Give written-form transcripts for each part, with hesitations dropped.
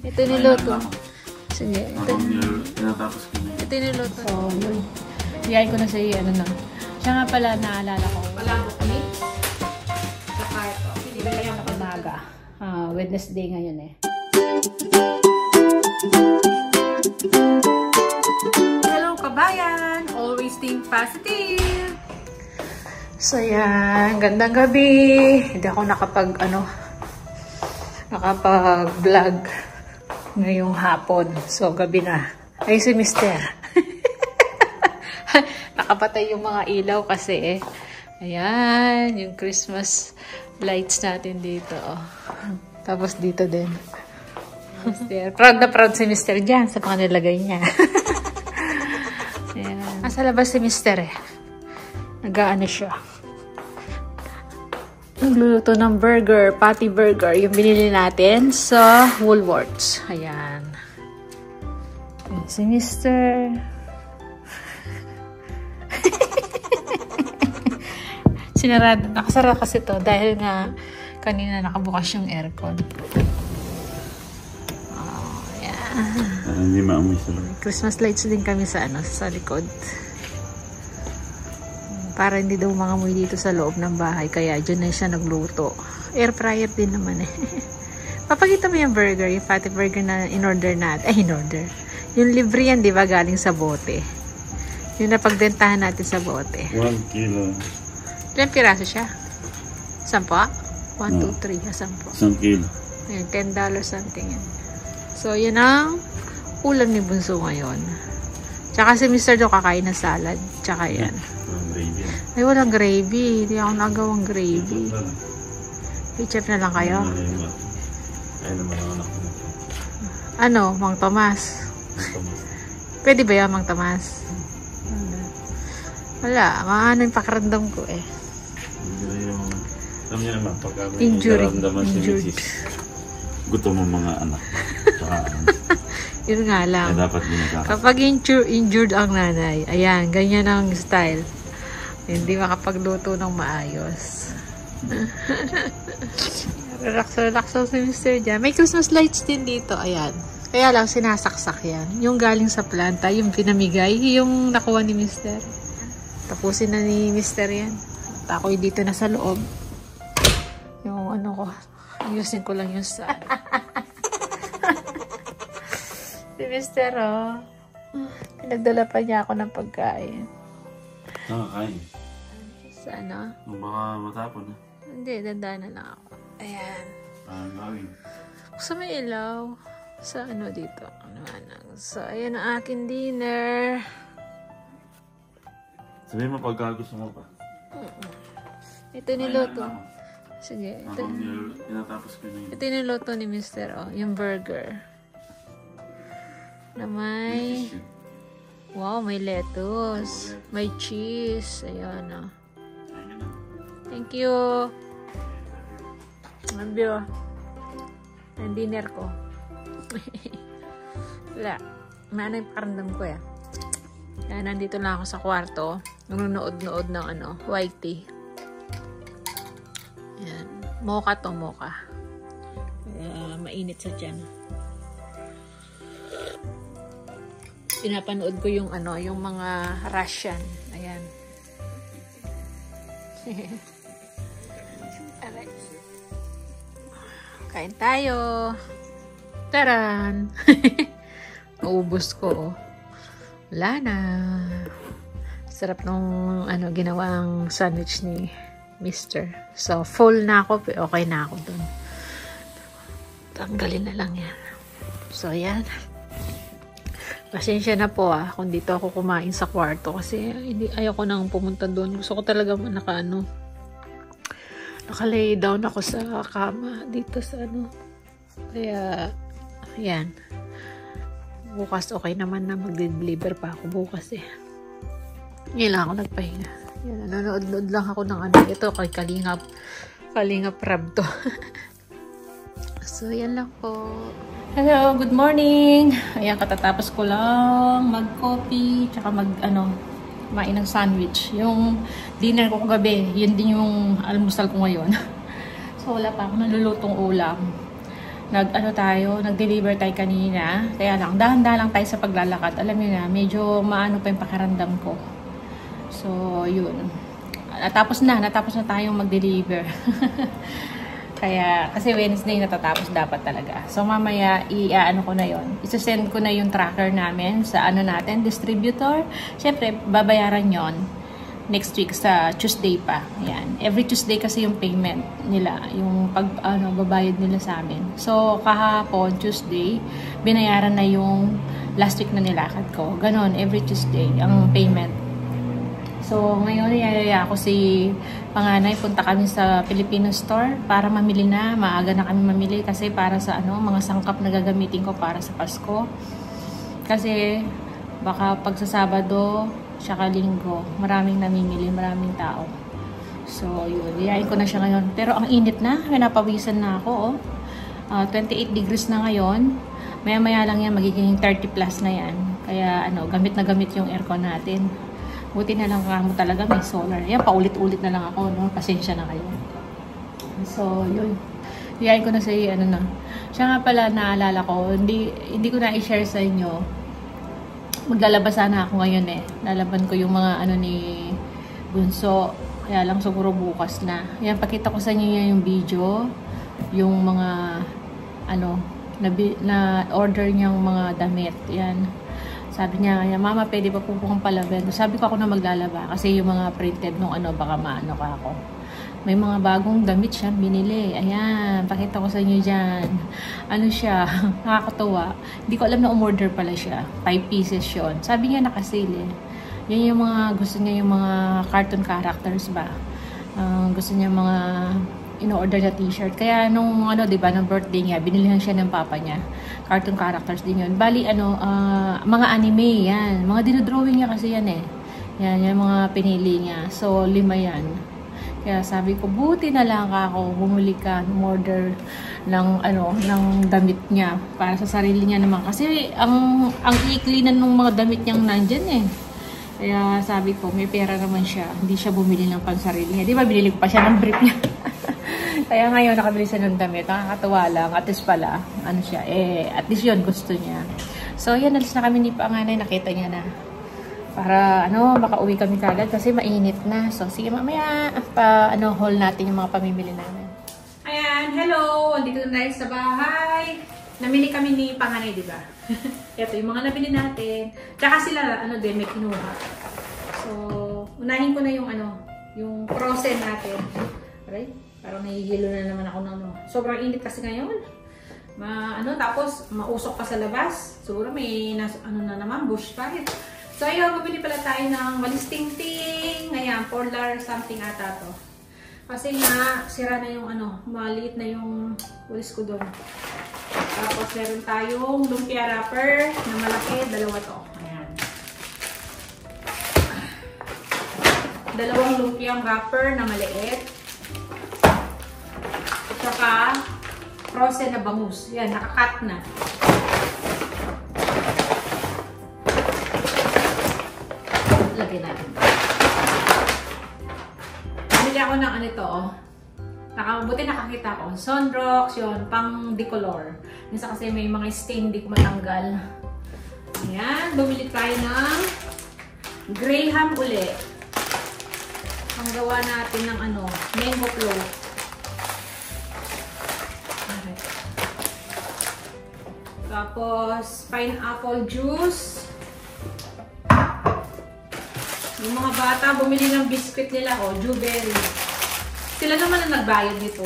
Ito niluto. Sige. Ito niluto. So, yun. Bigay ko na sa iyo, ano na. Siya nga pala, naalala ko. Wala mo kami. Saka ito. Pinibigay ako umaga. Wednesday ngayon eh. Hello kabayan! Always think positive! So yan, gandang gabi. Hindi ako nakapag-vlog ngayong hapon. So gabi na. Ay si Mister. Nakapatay yung mga ilaw kasi ayan, yung Christmas lights natin dito. Tapos dito din. Mister. Proud na proud si Mister dyan sa mga nilagay niya. Ayan. Nasa labas si Mister eh. Nag-aano siya. Nagluluto ng burger, patty burger, yung binili natin sa Woolworths. Ayan. Ayan si Mister. Sinarado. Nakasara kasi to dahil nga kanina nakabukas yung aircon. Oh, ayan. Hindi maamoy sa loob. Christmas lights din kami sa likod. Para hindi daw mangamoy dito sa loob ng bahay. Kaya dyan na siya nagluto. Air fryer din naman eh. Papakita mo yung burger. Yung patty burger na in-order natin. In-order. Yung libre yan, di ba? Galing sa bote. Yung napagbentahan natin sa bote. 1 kilo. Ilang piraso siya? 10? 1, 2, 3. 10. 1 kilo. Ayan, $10 something yan. So, yun ang ulam ni Bunso ngayon. Tsaka si Mr. Do kakain ng salad. Tsaka yan. Gravy. Ay, walang gravy. Hindi ako nagawang gravy. Ketchup na lang kayo. Kaya naman ang anak mo. Ano? Mang Tomas? Pwede ba yan, Mang Tomas? Wala. Maano yung pakiramdam ko eh. Alam niyo naman, pagka may injured. gutom mo mga anak. Tsaka yun nga lang. dapat ginagawa. Kapag injured ang nanay, ayan, ganyan ang style. Hindi makapagluto ng maayos. Relax si Mr. dyan. May Christmas lights din dito. Ayan. Kaya lang, sinasaksak yan. Yung galing sa planta, yung pinamigay, yung nakuha ni Mr. Tapusin na ni Mr. yan. At ako'y dito na sa loob. Yung ano ko, ayusin ko lang yung sa... Si Mr. oh. Pinagdala pa niya ako ng pagkain. Kain. Sa ano? Baka matapon na. Hindi, dandaan na lang ako. Ayan. Gawin. Sa may ilaw. Sa ano dito? So, ayan ang aking dinner. Sabihin mo pagka gusto mo pa. Ito niluto. Sige. Tinatapos ko na yun. Ito niluto ni Mr. Oh, yung burger. Na may... Wow, may lettuce. May cheese. Ayan, oh. Thank you. Ang biyo. Ang dinner ko. Wala. Maano yung pakiramdam ko, eh. Kaya nandito lang ako sa kwarto. Nanonood-nood ng white tea. Ayan. Mocha to, mocha. Mainit sa tiyan. Pinapanood ko yung yung mga Russian. Ayan. Kain tayo. Taran! Naubos ko. Wala na. Sarap nung ginawang sandwich ni Mr. So, full na ako. Okay na ako dun. Tanggalin na lang yan. So, yan. Pasensya na po kung dito ako kumain sa kwarto kasi ayoko nang pumunta doon. Gusto ko talaga naka-lay down ako sa kama dito sa Kaya, yan. Bukas okay naman na mag-deliver pa ako bukas eh. Ngayon lang ako nagpahinga. Yan, nanonood lang ako ng ito kay Kalingap Rab to. So, yan lang po. Hello, good morning. Ayan, katatapos ko lang mag-coffee, tsaka kumain ng sandwich. Yung dinner ko kagabi, yun din yung almusal ko ngayon. So, wala pa ako nalulutong ulam. nag-deliver tayo kanina. Kaya lang, dahan-dahan lang tayo sa paglalakad. Alam niyo na, medyo maano pa yung pakiramdam ko. So, yun. Natapos na tayong mag-deliver. Kaya, kasi Wednesday natatapos dapat talaga. So, mamaya, ko na yon. Isa-send ko na yung tracker namin sa distributor. Siyempre, babayaran yon next week sa Tuesday pa. Ayan. Every Tuesday kasi yung payment nila, yung babayad nila sa amin. So, kahapon, Tuesday, binayaran na yung last week na nilakad ko. Ganon, every Tuesday, ang payment. So, ngayon, yayaya ako si panganay. Punta kami sa Filipino store para mamili na. Maaga na kami mamili kasi para sa mga sangkap na gagamitin ko para sa Pasko. Kasi, baka pag sa Sabado, tsaka Linggo, maraming namimili, maraming tao. So, yun. Yayain ko na siya ngayon. Pero ang init na. Pinapawisan na ako. 28 degrees na ngayon. Maya-maya lang yan. Magiging 30 plus na yan. Kaya, gamit na gamit yung aircon natin. Buti na lang kamo talaga may solar. Yan, paulit-ulit na lang ako, no? Pasensya na kayo. So, yun. Yayain ko na sa Siya nga pala, naalala ko, hindi ko na i-share sa inyo. Maglalabas sana ako ngayon Lalaban ko yung mga ni Bunso. Kaya lang siguro bukas na. Yan, pakita ko sa inyo yung video. Yung mga na order niyang mga damit. Yan. Sabi niya, Mama, pwede pa po kong palaban. Sabi ko ako na maglalaba. Kasi yung mga printed nung baka maano ka ako. May mga bagong damit siya binili. Ayan, pakita ko sa inyo dyan. Siya, nakakatuwa. Hindi ko alam na umorder pala siya. 5 pieces yun. Sabi niya nakasale Yan yung mga, gusto niya yung mga cartoon characters ba. Gusto niya mga in-order na t-shirt. Kaya nung diba, nung birthday niya, binilihan siya ng papa niya. Cartoon characters din yun. Bali, mga anime, yan. Mga dinodrawing niya kasi yan Yan, yung mga pinili niya. So, 5 yan. Kaya sabi ko, buti na lang ako, bumuli ka, order ng damit niya para sa sarili niya naman. Kasi ang ikli na nung mga damit niyang nandyan Kaya sabi ko, may pera naman siya. Hindi siya bumili ng pansarili niya. Di ba, binili ko pa siya ng brief niya. Kaya ngayon, nakabili siya ng damit. Nakakatawa lang. At least pala, siya. At least yun, gusto niya. So, yan, alis na kami ni panganay. Nakita niya na. Para, baka uwi kami kagad kasi mainit na. So, sige mamaya, haul natin yung mga pamimili namin. Ayan, hello! Andito na tayo sa bahay. Namili kami ni panganay, di ba? Ito, yung mga nabili natin. Tsaka sila, may kinuha. So, unahin ko na yung, yung frozen natin. Alright? Parang nahihilo na naman ako ng sobrang init kasi ngayon. Tapos, mausok pa sa labas. Siguro may, na naman, bush fire. So, ayun, bumili pala tayo ng walis ting-ting. Ayan, $4 something ata to. Kasi nga, sira na yung maliit na yung walis ko doon. Tapos, meron tayong lumpia wrapper na malaki. 2 to. Ayan. 2 lumpiang wrapper na maliit. At saka, frozen na bangus. Yan, nakakat na. Lagyan natin. Bumili ako ng buti nakakita ko. Sunrocks, yun, pang decolor. Minsan kasi may mga stain di ko matanggal. Ayan, bumili tayo ng Graham uli. Ang gawa natin ng mango float. Okay. Tapos, pineapple juice. Yung mga bata, bumili ng biscuit nila, Juberry. Sila naman ang nagbayad dito.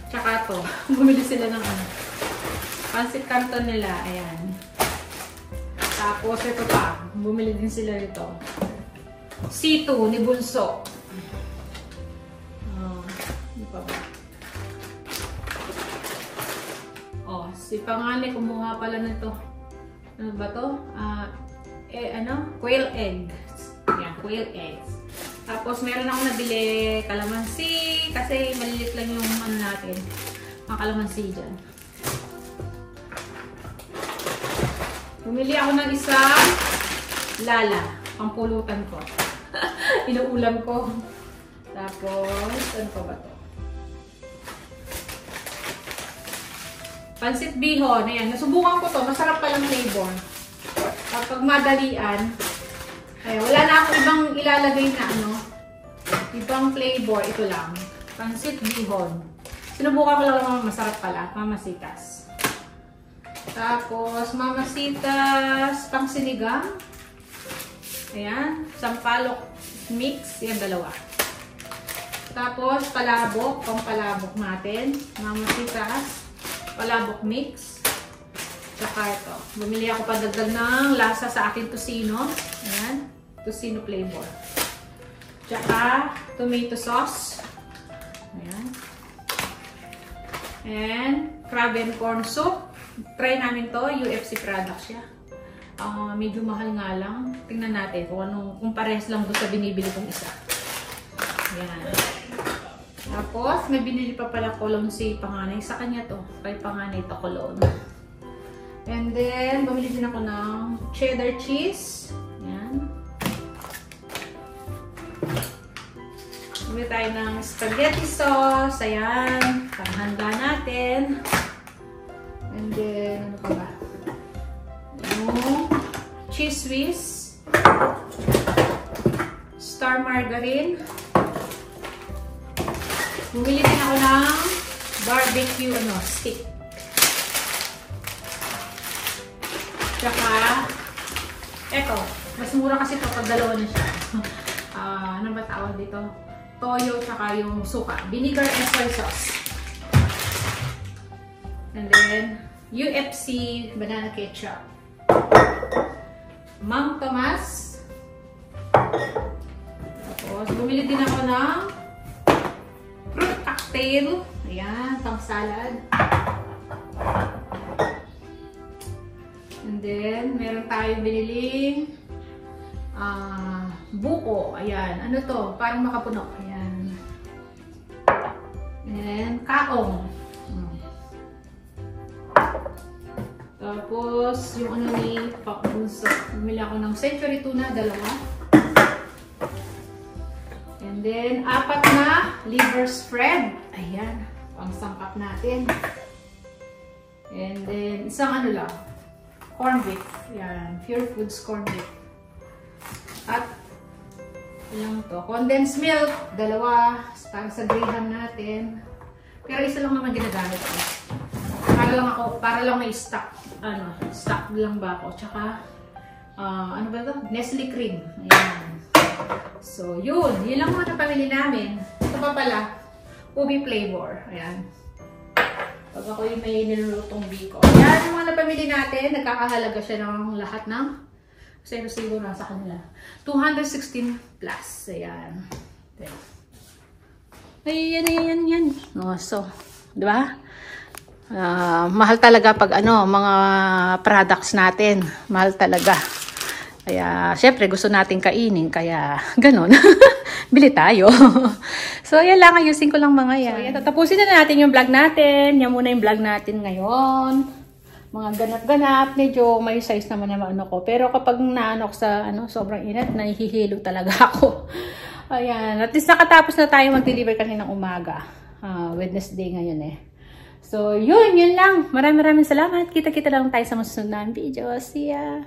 Tsaka to, bumili sila ng pancit canton nila, ayan. Tapos, ito pa, bumili din sila dito. C2 ni Bunso. Ano pa ba? Si panganay kumuha pala nito. Ano ba to? Quail egg. Yan, quail eggs. Tapos, meron ako nabili kalamansi. Kasi malilit lang yung natin. Mga kalamansi dyan. Bumili ako ng isang lala. Pampulutan ko. Inuulam ko. Tapos, ano pa ba to? Pansit bihon. Ayan, nasubukan ko to. Masarap palang flavor. Kapag madalian, ay, wala na akong ibang ilalagay na ano, ibang flavor. Ito lang. Pansit bihon. Sinubukan ko lang naman, masarap pala. Mamasitas. Tapos, mamasitas pang sinigang. Ayan. Sampalok mix. Yan, dalawa. Tapos, palabok. Pang palabok natin. Mamasitas. Palabok mix. Tsaka ito. Bumili ako padagdag ng lasa sa aking tocino. Ayan. Tocino flavor. Tsaka tomato sauce. Ayan. And crab and corn soup. Try namin to. UFC product siya. Medyo mahal nga lang. Tingnan natin kung pares lang doon sa binibili kong isa. Ayan. Tapos, may binili pa pala cologne si panganay. Sa kanya to. Kay panganay to cologne. And then, bumili din ako ng cheddar cheese. Ayan. Bumili tayo ng spaghetti sauce. Ayan. Panghanda natin. And then, ano pa ba? Yung cheese whiz. Star margarine. Bumili din ako ng barbecue stick. Tsaka, eto, mas mura kasi ito pag dalawa na siya. Ano ba tawag dito? Toyo tsaka yung suka. Vinegar and soy sauce. And then, UFC banana ketchup. Mang Tomas. Tapos, bumili din ako ng fruit cocktail. Ayan, pang salad. And then, meron tayong biniling buko. Ayan. Ano to? Parang makapuno. Ayan. And kaong. Tapos, yung ano ni Pakbunso. Bumili ako ng century tuna, dalawa. And then, 4 na liver spread. Ayan. Pang sangkap natin. And then, isang ano lang. Corn beef. Ayan. Pure Foods corn beef. At, ilang to. Condensed milk. Dalawa. Para sa graham natin. Pero isa lang naman ginagamit ko. Para lang may stock. Stock lang ba ako. Tsaka, ano ba ito? Nestle cream. Ayan. So, yun. Yun lang mga napamili namin. Ito pa pala. Ubi flavor. Ayan. Pag ako yung may nilulutong biko. Ayan, yung mga napamili natin. Nagkakahalaga siya ng lahat ng 0 nasa kanila. 216 plus. Ayan. Ayan. So, diba? Mahal talaga pag mga products natin. Mahal talaga. Kaya, syempre, gusto natin kainin. Kaya, ganun. Bili tayo. So, yan lang. Ayusin ko lang mga yan. So, yan. Tatapusin na natin yung vlog natin. Yan muna yung vlog natin ngayon. Mga ganap-ganap. Medyo may size naman ko. Pero kapag naano ko sa sobrang init, nahihilo talaga ako. Ayan. At least nakatapos na tayo mag-deliver kaninang umaga. Wednesday ngayon eh. So, yun lang. Maraming salamat. Kita-kita lang tayo sa masunod na video. See ya!